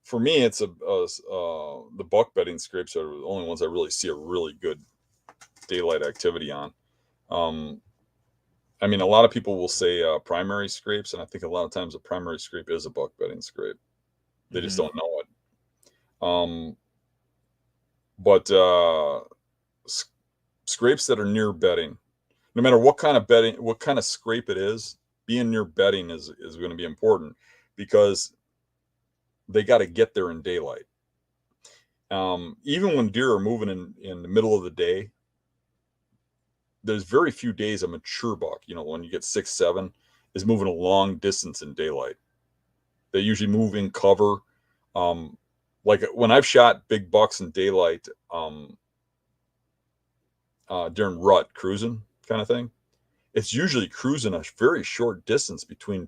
for me, it's the buck bedding scrapes are the only ones I really see a really good daylight activity on. Um, I mean, a lot of people will say primary scrapes, and I think a lot of times a primary scrape is a buck bedding scrape. They just Hmm. don't know it. Um, but s- scrapes that are near bedding, no matter what kind of bedding, what kind of scrape it is, being near bedding is going to be important because they got to get there in daylight. Even when deer are moving in the middle of the day, there's very few days a mature buck, when you get 6, 7, is moving a long distance in daylight. They usually move in cover. Um, like when I've shot big bucks in daylight, during rut cruising kind of thing, it's usually cruising a very short distance between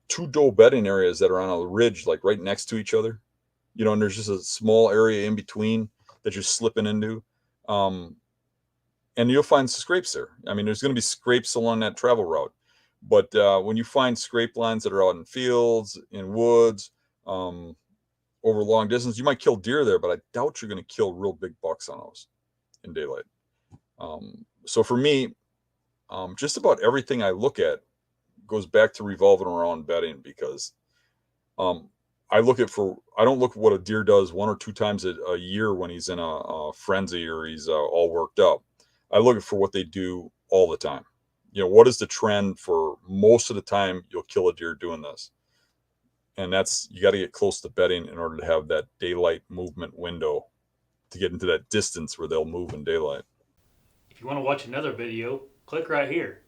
two doe bedding areas that are on a ridge, like right next to each other. And there's just a small area in between that you're slipping into. Um, and you'll find scrapes there. I mean, there's going to be scrapes along that travel route. But when you find scrape lines that are out in fields, in woods, um, over long distance, you might kill deer there, but I doubt you're going to kill real big bucks on those in daylight. So for me, just about everything I look at goes back to revolving around bedding because um, I don't look at what a deer does 1 or 2 times a year when he's in a frenzy or he's all worked up. I look for what they do all the time. What is the trend for most of the time you'll kill a deer doing this? And that's, you got to get close to bedding in order to have that daylight movement window to get into that distance where they'll move in daylight. If you want to watch another video, click right here.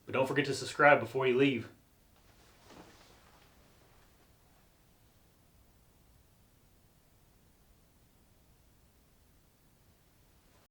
But don't forget to subscribe before you leave.